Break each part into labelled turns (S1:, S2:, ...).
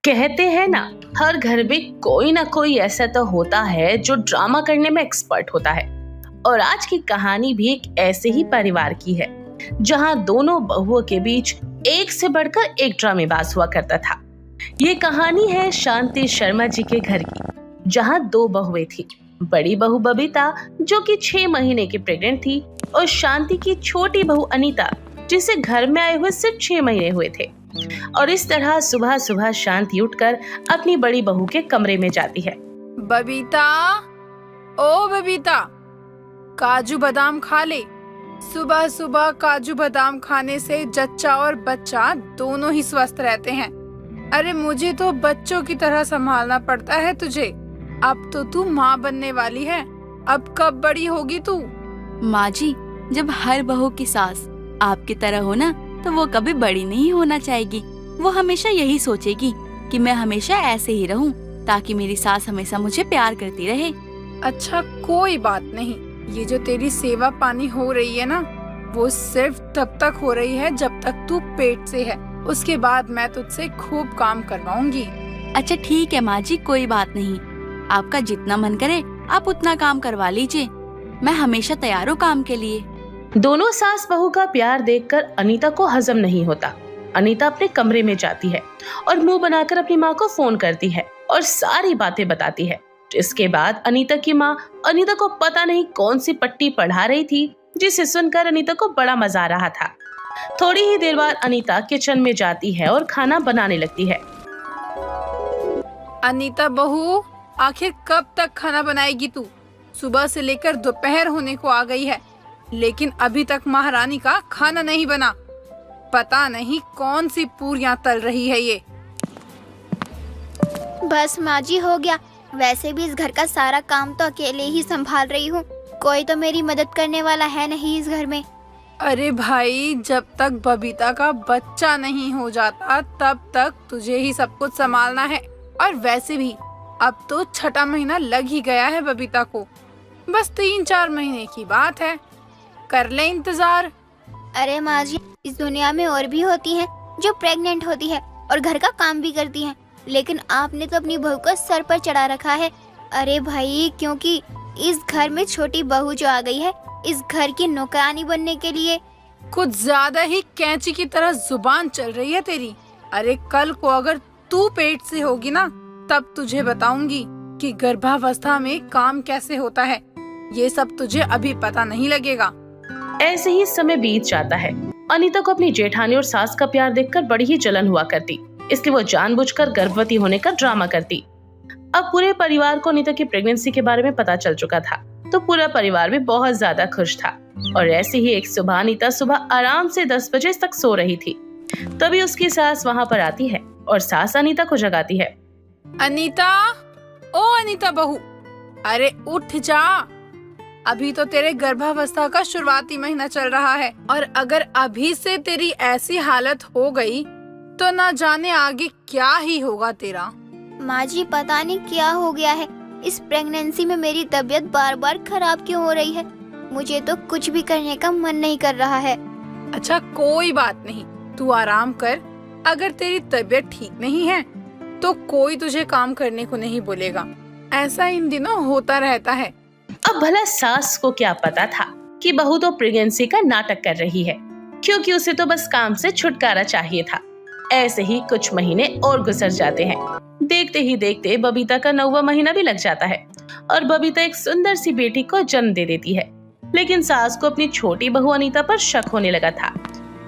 S1: कहते हैं ना, हर घर में कोई ना कोई ऐसा तो होता है जो ड्रामा करने में एक्सपर्ट होता है। और आज की कहानी भी एक ऐसे ही परिवार की है जहां दोनों बहुओं के बीच एक से बढ़कर एक ड्रामेबाज हुआ करता था। ये कहानी है शांति शर्मा जी के घर की, जहां दो बहुएं थी। बड़ी बहू बबीता जो कि 6 महीने की प्रेग्नेंट थी, और शांति की छोटी बहू अनीता जिसे घर में आए हुए सिर्फ 6 महीने हुए थे। और इस तरह सुबह सुबह शांति उठकर अपनी बड़ी बहू के कमरे में जाती है।
S2: बबीता, ओ बबीता, काजू बादाम खा ले। सुबह सुबह काजू बादाम खाने से जच्चा और बच्चा दोनों ही स्वस्थ रहते हैं। अरे मुझे तो बच्चों की तरह संभालना पड़ता है तुझे। अब तो तू माँ बनने वाली है। अब कब बड़ी होगी तू?
S3: माँ जी, जब हर बहू की सास आपकी तरह हो ना, तो वो कभी बड़ी नहीं होना चाहेगी। वो हमेशा यही सोचेगी कि मैं हमेशा ऐसे ही रहूं, ताकि मेरी सास हमेशा मुझे प्यार करती रहे।
S2: अच्छा, कोई बात नहीं। ये जो तेरी सेवा पानी हो रही है ना, वो सिर्फ तब तक हो रही है जब तक तू पेट से है। उसके बाद मैं तुझसे खूब काम करवाऊंगी।
S3: अच्छा ठीक है माँ जी, कोई बात नहीं। आपका जितना मन करे आप उतना काम करवा लीजिए। मैं हमेशा तैयार हूँ काम के लिए।
S1: दोनों सास बहू का प्यार देखकर अनीता को हजम नहीं होता। अनीता अपने कमरे में जाती है और मुंह बनाकर अपनी माँ को फोन करती है और सारी बातें बताती है। इसके बाद अनीता की माँ अनीता को पता नहीं कौन सी पट्टी पढ़ा रही थी, जिसे सुनकर अनीता को बड़ा मजा आ रहा था। थोड़ी ही देर बाद अनीता किचन में जाती है और खाना बनाने लगती है।
S2: अनीता बहू, आखिर कब तक खाना बनाएगी तू? सुबह से लेकर दोपहर होने को आ गई है, लेकिन अभी तक महारानी का खाना नहीं बना। पता नहीं कौन सी पूरियां तल रही है ये।
S4: बस माँ जी, हो गया। वैसे भी इस घर का सारा काम तो अकेले ही संभाल रही हूँ। कोई तो मेरी मदद करने वाला है नहीं इस घर में।
S2: अरे भाई, जब तक बबीता का बच्चा नहीं हो जाता तब तक तुझे ही सब कुछ संभालना है। और वैसे भी अब तो 6ठा महीना लग ही गया है बबीता को। बस 3-4 महीने की बात है, कर ले इंतजार।
S4: अरे माँ जी, इस दुनिया में और भी होती हैं जो प्रेग्नेंट होती है और घर का काम भी करती हैं, लेकिन आपने तो अपनी बहू को सर पर चढ़ा रखा है। अरे भाई, क्योंकि इस घर में छोटी बहू जो आ गई है इस घर की नौकरानी बनने के लिए।
S2: कुछ ज्यादा ही कैंची की तरह जुबान चल रही है तेरी। अरे कल को अगर तू पेट से होगी ना, तब तुझे बताऊंगी कि गर्भावस्था में काम कैसे होता है। ये सब तुझे अभी पता नहीं लगेगा।
S1: ऐसे ही समय बीत जाता है। अनीता को अपनी जेठानी और सास का प्यार देखकर बड़ी ही जलन हुआ करती, इसलिए वो जानबूझकर गर्भवती होने का ड्रामा करती। अब पूरे परिवार को अनीता की प्रेगनेंसी के बारे में पता चल चुका था, तो पूरा परिवार भी बहुत ज्यादा खुश था। और ऐसे ही एक सुबह अनीता सुबह आराम से 10 बजे तक सो रही थी। तभी उसकी सास वहाँ पर आती है और सास अनीता को जगाती है।
S2: अनीता, ओ अनीता बहू, अरे उठ जा। अभी तो तेरे गर्भावस्था का शुरुआती महीना चल रहा है, और अगर अभी से तेरी ऐसी हालत हो गई तो ना जाने आगे क्या ही होगा तेरा।
S4: माँ जी, पता नहीं क्या हो गया है। इस प्रेगनेंसी में मेरी तबीयत बार बार खराब क्यों हो रही है। मुझे तो कुछ भी करने का मन नहीं कर रहा है।
S2: अच्छा, कोई बात नहीं, तू आराम कर। अगर तेरी तबीयत ठीक नहीं है तो कोई तुझे काम करने को नहीं बोलेगा। ऐसा इन दिनों होता रहता है।
S1: अब भला सास को क्या पता था कि बहू तो प्रेगनेंसी का नाटक कर रही है, क्योंकि उसे तो बस काम से छुटकारा चाहिए था। ऐसे ही कुछ महीने और गुजर जाते हैं। देखते ही देखते बबीता का 9वां महीना भी लग जाता है और बबीता एक सुंदर सी बेटी को जन्म दे देती है। लेकिन सास को अपनी छोटी बहू अनीता पर शक होने लगा था,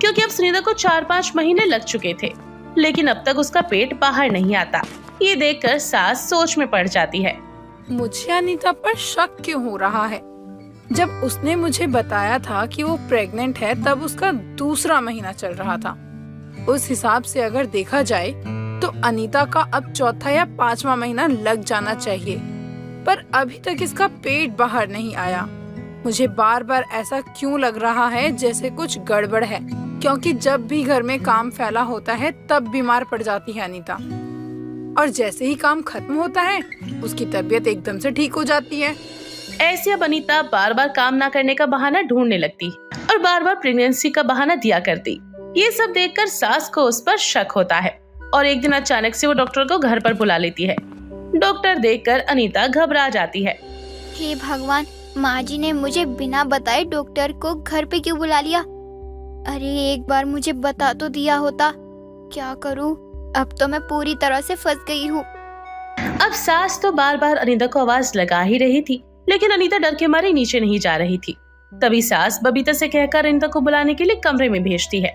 S1: क्योंकि अब सुनीता को 4-5 महीने लग चुके थे, लेकिन अब तक उसका पेट बाहर नहीं आता। ये देखकर सास सोच में पड़ जाती है।
S2: मुझे अनीता पर शक क्यों हो रहा है? जब उसने मुझे बताया था कि वो प्रेग्नेंट है, तब उसका 2रा महीना चल रहा था। उस हिसाब से अगर देखा जाए तो अनीता का अब 4था या 5वां महीना लग जाना चाहिए, पर अभी तक इसका पेट बाहर नहीं आया। मुझे बार बार ऐसा क्यों लग रहा है जैसे कुछ गड़बड़ है, क्योंकि जब भी घर में काम फैला होता है तब बीमार पड़ जाती है अनीता, और जैसे ही काम खत्म होता है उसकी तबीयत एकदम से ठीक हो जाती है।
S1: ऐसे अब अनीता बार बार काम ना करने का बहाना ढूंढने लगती और बार बार प्रेगनेंसी का बहाना दिया करती। ये सब देखकर सास को उस पर शक होता है और एक दिन अचानक से वो डॉक्टर को घर पर बुला लेती है। डॉक्टर देखकर अनीता घबरा जाती है।
S4: हे भगवान, माँ जी ने मुझे बिना बताए डॉक्टर को घर पे क्यों बुला लिया? अरे एक बार मुझे बता तो दिया होता। क्या करूँ? अब तो मैं पूरी तरह से फंस गई हूँ।
S1: अब सास तो बार बार अनीता को आवाज लगा ही रही थी, लेकिन अनीता डर के मारे नीचे नहीं जा रही थी। तभी सास बबीता से कहकर अनीता को बुलाने के लिए कमरे में भेजती है।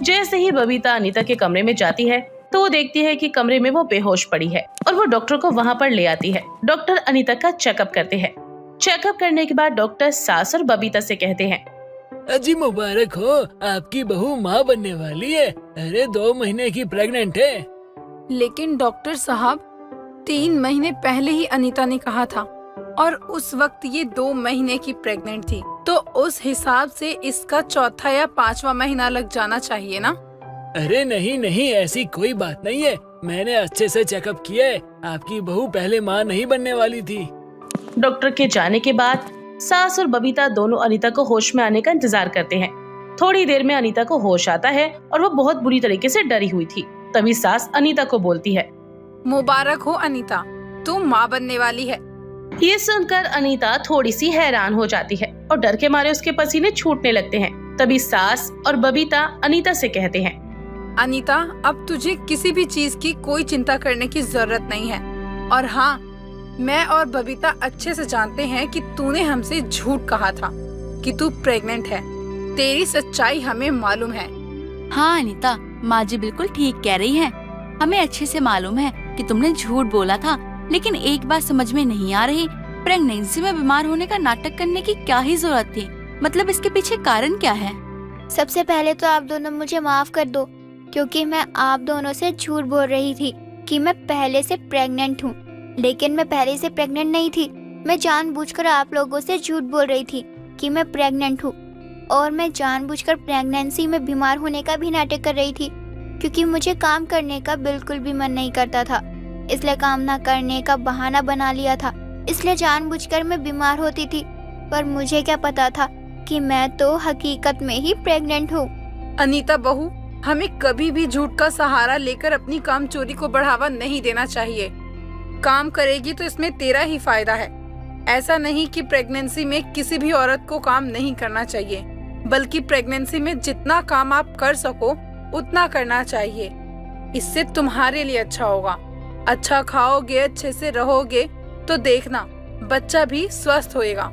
S1: जैसे ही बबीता अनीता के कमरे में जाती है तो वो देखती है कि कमरे में वो बेहोश पड़ी है और वो डॉक्टर को वहाँ पर ले आती है। डॉक्टर अनीता का चेकअप करते हैं। चेकअप करने के बाद डॉक्टर सास और बबीता से कहते हैं,
S5: अजी मुबारक हो, आपकी बहू माँ बनने वाली है। अरे 2 महीने की प्रेग्नेंट है।
S2: लेकिन डॉक्टर साहब, 3 महीने पहले ही अनीता ने कहा था और उस वक्त ये 2 महीने की प्रेग्नेंट थी, तो उस हिसाब से इसका चौथा या 5वां महीना लग जाना चाहिए ना।
S5: अरे नहीं नहीं, ऐसी कोई बात नहीं है। मैंने अच्छे से चेकअप किया है। आपकी बहू पहले माँ नहीं बनने वाली थी।
S1: डॉक्टर के जाने के बाद सास और बबीता दोनों अनीता को होश में आने का इंतजार करते हैं। थोड़ी देर में अनीता को होश आता है और वो बहुत बुरी तरीके से डरी हुई थी। तभी सास अनीता को बोलती है,
S2: मुबारक हो अनीता, तू माँ बनने वाली है।
S1: ये सुनकर अनीता थोड़ी सी हैरान हो जाती है और डर के मारे उसके पसीने छूटने लगते हैं। तभी सास और बबीता अनीता से कहते हैं,
S2: अनीता, अब तुझे किसी भी चीज की कोई चिंता करने की जरूरत नहीं है। और हाँ, मैं और बबीता अच्छे से जानते हैं कि तूने हमसे झूठ कहा था कि तू प्रेग्नेंट है। तेरी सच्चाई हमें मालूम है।
S3: हाँ अनीता, माँ जी बिल्कुल ठीक कह रही है। हमें अच्छे से मालूम है कि तुमने झूठ बोला था, लेकिन एक बात समझ में नहीं आ रही, प्रेगनेंसी में बीमार होने का नाटक करने की क्या ही जरूरत थी? मतलब इसके पीछे कारण क्या है?
S4: सबसे पहले तो आप दोनों मुझे माफ कर दो, क्योंकि मैं आप दोनों से झूठ बोल रही थी कि मैं पहले से प्रेग्नेंट हूँ। लेकिन मैं पहले से प्रेग्नेंट नहीं थी। मैं जानबूझकर आप लोगों से झूठ बोल रही थी कि मैं प्रेग्नेंट हूँ, और मैं जानबूझकर प्रेगनेंसी में बीमार होने का भी नाटक कर रही थी, क्योंकि मुझे काम करने का बिल्कुल भी मन नहीं करता था। इसलिए काम ना करने का बहाना बना लिया था। इसलिए जानबूझकर मैं बीमार होती थी, पर मुझे क्या पता था कि मैं तो हकीकत में ही प्रेग्नेंट हूँ।
S2: अनीता बहू, हमें कभी भी झूठ का सहारा लेकर अपनी काम चोरी को बढ़ावा नहीं देना चाहिए। काम करेगी तो इसमें तेरा ही फायदा है। ऐसा नहीं कि प्रेगनेंसी में किसी भी औरत को काम नहीं करना चाहिए, बल्कि प्रेगनेंसी में जितना काम आप कर सको उतना करना चाहिए। इससे तुम्हारे लिए अच्छा होगा। अच्छा खाओगे, अच्छे से रहोगे तो देखना बच्चा भी स्वस्थ होएगा।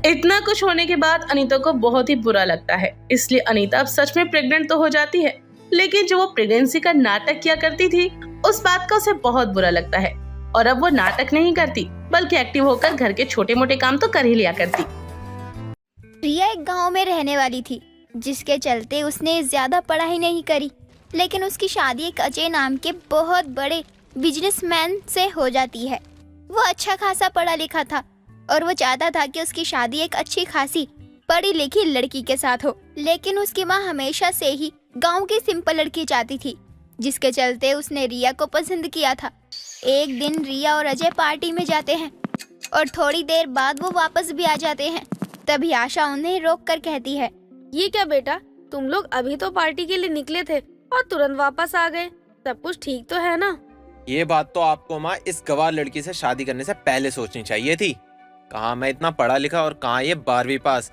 S1: इतना कुछ होने के बाद अनीता को बहुत ही बुरा लगता है। इसलिए अनीता अब सच में प्रेग्नेंट तो हो जाती है, लेकिन जो वो प्रेगनेंसी का नाटक किया करती थी उस बात का उसे बहुत बुरा लगता है। और अब वो नाटक नहीं करती, बल्कि एक्टिव होकर घर के छोटे मोटे काम तो कर ही लिया करती।
S4: रिया एक गांव में रहने वाली थी, जिसके चलते उसने ज्यादा पढ़ाई नहीं करी, लेकिन उसकी शादी एक अजय नाम के बहुत बड़े बिजनेसमैन से हो जाती है। वो अच्छा खासा पढ़ा लिखा था और वो चाहता था कि उसकी शादी एक अच्छी खासी पढ़ी लिखी लड़की के साथ हो, लेकिन उसकी माँ हमेशा से ही गांव की सिंपल लड़की चाहती थी, जिसके चलते उसने रिया को पसंद किया था। एक दिन रिया और अजय पार्टी में जाते हैं और थोड़ी देर बाद वो वापस भी आ जाते हैं। तभी आशा उन्हें रोक कर कहती है,
S6: ये क्या बेटा, तुम लोग अभी तो पार्टी के लिए निकले थे और तुरंत वापस आ गए। सब कुछ ठीक तो है ना?
S7: ये बात तो आपको माँ इस गवार लड़की से शादी करने से पहले सोचनी चाहिए थी। कहाँ मैं इतना पढ़ा लिखा और कहाँ ये 12वीं पास।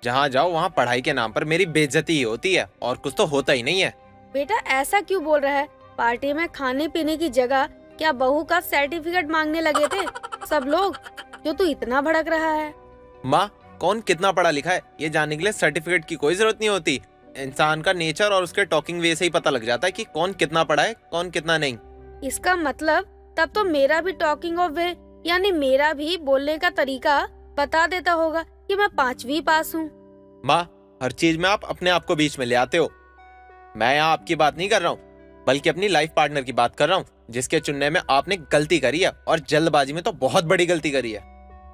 S7: जहाँ जाओ वहाँ पढ़ाई के नाम पर मेरी बेइज्जती ही होती है और कुछ तो होता ही नहीं है।
S6: बेटा ऐसा क्यों बोल रहा है? पार्टी में खाने पीने की जगह क्या बहू का सर्टिफिकेट मांगने लगे थे सब लोग, जो तू इतना भड़क रहा है?
S7: माँ, कौन कितना पढ़ा लिखा है ये जानने के लिए सर्टिफिकेट की कोई जरूरत नहीं होती। इंसान का नेचर और उसके टॉकिंग वे से ही पता लग जाता है कि कौन कितना पढ़ा है, कौन कितना नहीं।
S6: इसका मतलब तब तो मेरा भी टॉकिंग ऑफ वे, यानी मेरा भी बोलने का तरीका बता देता होगा कि मैं 5वीं पास हूँ।
S7: माँ, हर चीज में आप अपने आप को बीच में ले आते हो। मैं यहाँ आपकी बात नहीं कर रहा हूँ, बल्कि अपनी लाइफ पार्टनर की बात कर रहा हूँ, जिसके चुनने में आपने गलती करी है और जल्दबाजी में तो बहुत बड़ी गलती करी है।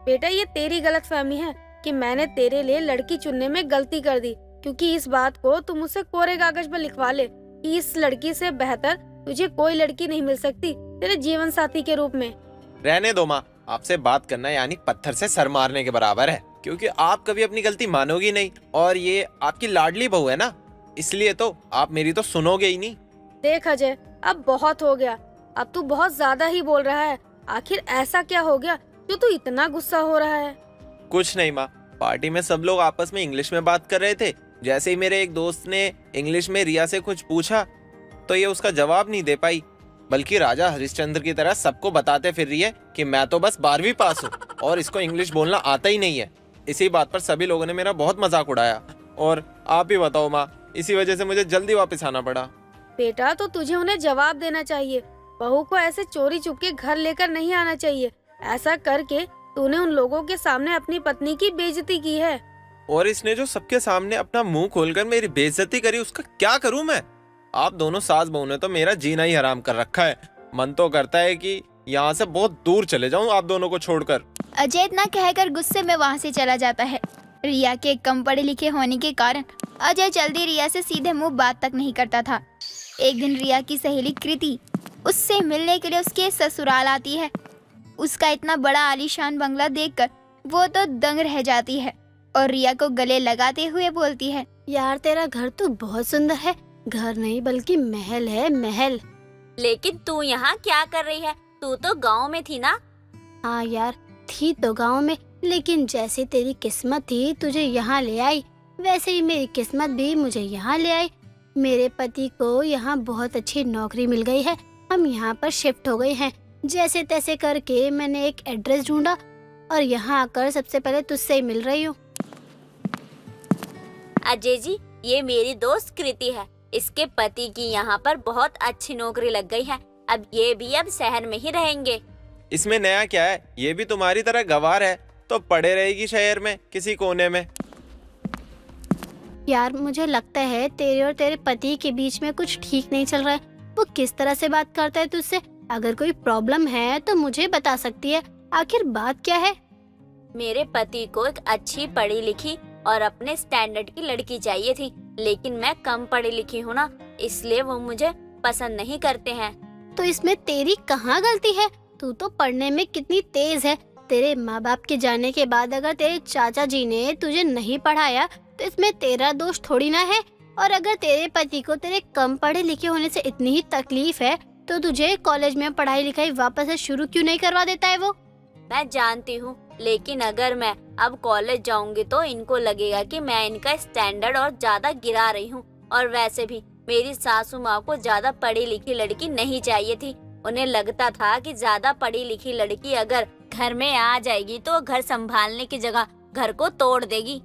S6: बेटा ये तेरी गलतफहमी है कि मैंने तेरे लिए लड़की चुनने में गलती कर दी, क्योंकि इस बात को तुम मुझसे कोरे कागज पर लिखवा ले कि इस लड़की से बेहतर तुझे कोई लड़की नहीं मिल सकती तेरे जीवन साथी के रूप में।
S7: रहने दो माँ, आपसे बात करना यानी पत्थर से सर मारने के बराबर है, क्योंकि आप कभी अपनी गलती मानोगी नहीं और ये आपकी लाडली बहू है ना, इसलिए तो आप मेरी तो सुनोगे ही नहीं।
S6: देख अजय, अब बहुत हो गया। अब तू बहुत ज्यादा ही बोल रहा है। आखिर ऐसा क्या हो गया जो तू इतना गुस्सा हो रहा है?
S7: कुछ नहीं माँ, पार्टी में सब लोग आपस में इंग्लिश में बात कर रहे थे। जैसे ही मेरे एक दोस्त ने इंग्लिश में रिया से कुछ पूछा तो ये उसका जवाब नहीं दे पाई, बल्कि राजा हरिश्चंद्र की तरह सबको बताते फिर रही है कि मैं तो बस 12वीं पास हूँ और इसको इंग्लिश बोलना आता ही नहीं है। इसी बात पर सभी लोगों ने मेरा बहुत मजाक उड़ाया। और आप ही बताओ माँ, इसी वजह से मुझे जल्दी वापस आना पड़ा।
S6: बेटा, तो तुझे उन्हें जवाब देना चाहिए। बहू को ऐसे चोरी चुपके घर लेकर नहीं आना चाहिए। ऐसा करके तूने उन लोगों के सामने अपनी पत्नी की बेइज्जती की है।
S7: और इसने जो सबके सामने अपना मुंह खोलकर मेरी बेइज्जती करी, उसका क्या करूं मैं? आप दोनों सास बहू ने तो मेरा जीना ही हराम कर रखा है। मन तो करता है कि यहाँ से बहुत दूर चले जाऊं आप दोनों को छोड़कर।
S4: अजय इतना कहकर गुस्से में वहाँ से चला जाता है। रिया के कम पढ़े लिखे होने के कारण अजय जल्दी रिया से सीधे मुंह बात तक नहीं करता था। एक दिन रिया की सहेली कृति उससे मिलने के लिए उसके ससुराल आती है। उसका इतना बड़ा आलीशान बंगला देखकर वो तो दंग रह जाती है और रिया को गले लगाते हुए बोलती है,
S6: यार तेरा घर तो बहुत सुंदर है। घर नहीं बल्कि महल है, महल।
S8: लेकिन तू यहाँ क्या कर रही है? तू तो गांव में थी ना?
S6: हाँ यार, थी तो गांव में, लेकिन जैसे तेरी किस्मत थी तुझे यहाँ ले आई, वैसे ही मेरी किस्मत भी मुझे यहाँ ले आई। मेरे पति को यहाँ बहुत अच्छी नौकरी मिल गई है। हम यहाँ पर शिफ्ट हो गए हैं। जैसे तैसे करके मैंने एक एड्रेस ढूंढा और यहाँ आकर सबसे पहले तुझसे ही मिल रही हूँ।
S8: अजय जी, ये मेरी दोस्त कृति है। इसके पति की यहाँ पर बहुत अच्छी नौकरी लग गई है। अब ये भी अब शहर में ही रहेंगे।
S7: इसमें नया क्या है? ये भी तुम्हारी तरह गवार है तो पड़े रहेगी शहर में किसी कोने में।
S6: यार मुझे लगता है तेरे और तेरे पति के बीच में कुछ ठीक नहीं चल रहा है। वो किस तरह से बात करता है तुझसे? अगर कोई प्रॉब्लम है तो मुझे बता सकती है। आखिर बात क्या है?
S8: मेरे पति को एक अच्छी पढ़ी लिखी और अपने स्टैंडर्ड की लड़की चाहिए थी, लेकिन मैं कम पढ़ी लिखी हूँ ना, इसलिए वो मुझे पसंद नहीं करते हैं।
S6: तो इसमें तेरी कहाँ गलती है? तू तो पढ़ने में कितनी तेज है। तेरे माँ बाप के जाने के बाद अगर तेरे चाचा जी ने तुझे नहीं पढ़ाया तो इसमें तेरा दोष थोड़ी ना है। और अगर तेरे पति को तेरे कम पढ़े लिखे होने से इतनी ही तकलीफ है तो तुझे कॉलेज में पढ़ाई लिखाई वापस से शुरू क्यों नहीं करवा देता है वो?
S8: मैं जानती हूँ, लेकिन अगर मैं अब कॉलेज जाऊंगी तो इनको लगेगा कि मैं इनका स्टैंडर्ड और ज्यादा गिरा रही हूँ। और वैसे भी मेरी सासू माँ को ज्यादा पढ़ी लिखी लड़की नहीं चाहिए थी। उन्हें लगता था कि ज्यादा पढ़ी लिखी लड़की अगर घर में आ जाएगी तो घर संभालने की जगह घर को तोड़ देगी।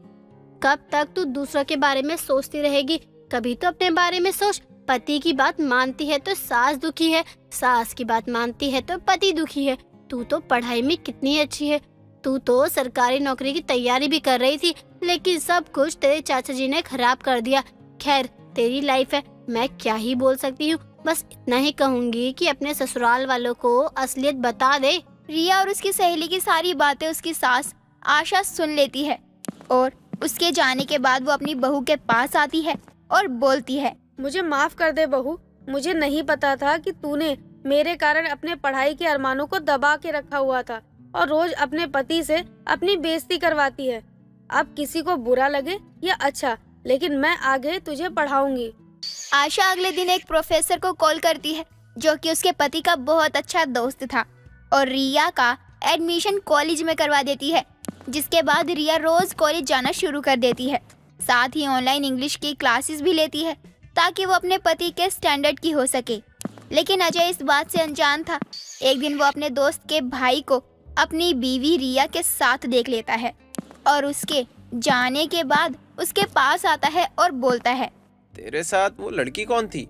S6: कब तक तू दूसरों के बारे में सोचती रहेगी? कभी तो अपने बारे में सोच। पति की बात मानती है तो सास दुखी है, सास की बात मानती है तो पति दुखी है। तू तो पढ़ाई में कितनी अच्छी है। तू तो सरकारी नौकरी की तैयारी भी कर रही थी, लेकिन सब कुछ तेरे चाचा जी ने खराब कर दिया। खैर, तेरी लाइफ है, मैं क्या ही बोल सकती हूँ। बस इतना ही कहूँगी कि अपने ससुराल वालों को असलियत बता दे।
S4: रिया और उसकी सहेली की सारी बातें उसकी सास आशा सुन लेती है और उसके जाने के बाद वो अपनी बहू के पास आती है और बोलती है,
S6: मुझे माफ कर दे बहू। मुझे नहीं पता था कि तूने मेरे कारण अपने पढ़ाई के अरमानों को दबा के रखा हुआ था और रोज अपने पति से अपनी बेइज्जती करवाती है। अब किसी को बुरा लगे या अच्छा, लेकिन मैं आगे तुझे पढ़ाऊंगी।
S4: आशा अगले दिन एक प्रोफेसर को कॉल करती है जो कि उसके पति का बहुत अच्छा दोस्त था और रिया का एडमिशन कॉलेज में करवा देती है, जिसके बाद रिया रोज कॉलेज जाना शुरू कर देती है। साथ ही ऑनलाइन इंग्लिश की क्लासेस भी लेती है ताकि वो अपने पति के स्टैंडर्ड की हो सके। लेकिन अजय इस बात से अनजान था। एक दिन वो अपने दोस्त के भाई को अपनी बीवी रिया के साथ देख लेता है और उसके जाने के बाद उसके पास आता है और बोलता है,
S7: तेरे साथ वो लड़की कौन थी?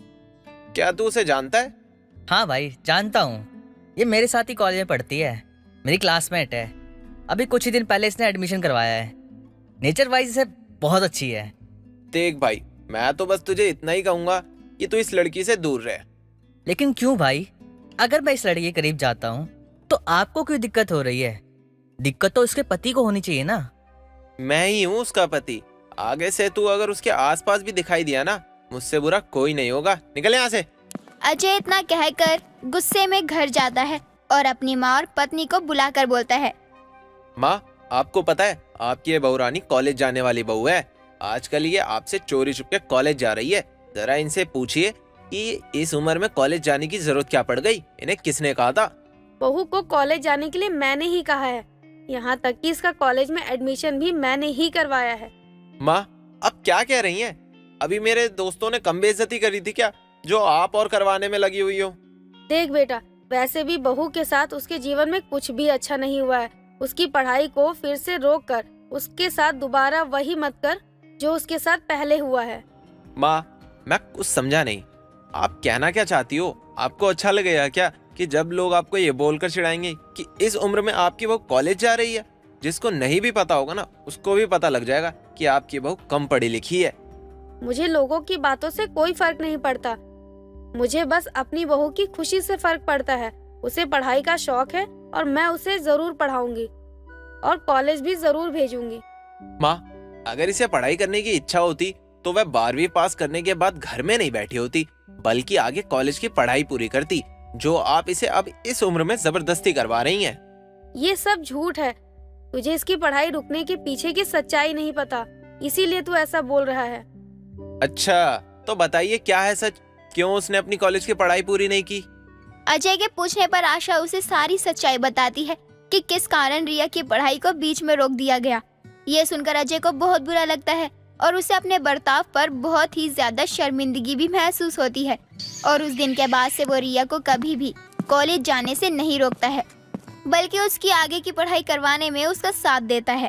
S7: क्या तू उसे जानता है?
S9: हाँ भाई, जानता हूँ। ये मेरे साथ ही कॉलेज में पढ़ती है, मेरी क्लासमेट है। अभी कुछ ही दिन पहले इसने एडमिशन करवाया है। नेचर वाइज से बहुत अच्छी है।
S7: देख भाई, मैं तो बस तुझे इतना ही कहूंगा कि तू इस लड़की से दूर रह।
S9: लेकिन क्यों भाई? अगर मैं इस लड़की के करीब जाता हूँ तो आपको क्यों दिक्कत हो रही है? दिक्कत तो उसके पति को होनी चाहिए ना।
S7: मैं ही हूँ उसका पति। आगे से तू अगर उसके आसपास भी दिखाई दिया ना, मुझसे बुरा कोई नहीं होगा। निकल यहाँ से।
S4: अजय इतना कहकर गुस्से में घर जाता है और अपनी माँ और पत्नी को बुलाकर बोलता है,
S7: माँ, आपको पता है आपकी ये बहू रानी कॉलेज जाने वाली बहू है। आजकल ये आपसे चोरी छुप के कॉलेज जा रही है। जरा इनसे पूछिए कि इस उम्र में कॉलेज जाने की जरूरत क्या पड़ गई? इन्हें किसने कहा था?
S6: बहू को कॉलेज जाने के लिए मैंने ही कहा है। यहाँ तक कि इसका कॉलेज में एडमिशन भी मैंने ही करवाया है।
S7: माँ, अब क्या कह रही हैं? अभी मेरे दोस्तों ने कम बेइज्जती करी थी क्या, जो आप और करवाने में लगी हुई हो?
S6: देख बेटा, वैसे भी बहू के साथ उसके जीवन में कुछ भी अच्छा नहीं हुआ है। उसकी पढ़ाई को फिर से रोक कर उसके साथ दोबारा वही मत कर जो उसके साथ पहले हुआ है।
S7: माँ, मैं कुछ समझा नहीं। आप कहना क्या चाहती हो? आपको अच्छा लगेगा क्या कि जब लोग आपको ये बोलकर चिढ़ाएंगे कि इस उम्र में आपकी बहू कॉलेज जा रही है? जिसको नहीं भी पता होगा ना, उसको भी पता लग जाएगा कि आपकी बहू कम पढ़ी लिखी है।
S6: मुझे लोगों की बातों से कोई फर्क नहीं पड़ता। मुझे बस अपनी बहू की खुशी से फर्क पड़ता है। उसे पढ़ाई का शौक है और मैं उसे जरूर पढ़ाऊंगी और कॉलेज भी जरूर भेजूंगी।
S7: माँ, अगर इसे पढ़ाई करने की इच्छा होती तो वह 12वीं पास करने के बाद घर में नहीं बैठी होती, बल्कि आगे कॉलेज की पढ़ाई पूरी करती, जो आप इसे अब इस उम्र में जबरदस्ती करवा रही हैं।
S6: ये सब झूठ है। तुझे इसकी पढ़ाई रुकने के पीछे की सच्चाई नहीं पता, इसीलिए तू ऐसा बोल रहा है।
S7: अच्छा, तो बताइए क्या है सच? क्यों उसने अपनी कॉलेज की पढ़ाई पूरी नहीं की?
S4: अजय के पूछने पर आशा उसे सारी सच्चाई बताती है कि किस कारण रिया की पढ़ाई को बीच में रोक दिया गया। ये सुनकर अजय को बहुत बुरा लगता है और उसे अपने बर्ताव पर बहुत ही ज्यादा शर्मिंदगी भी महसूस होती है। और उस दिन के बाद से वो रिया को कभी भी कॉलेज जाने से नहीं रोकता है, बल्कि उसकी आगे की पढ़ाई करवाने में उसका साथ देता है।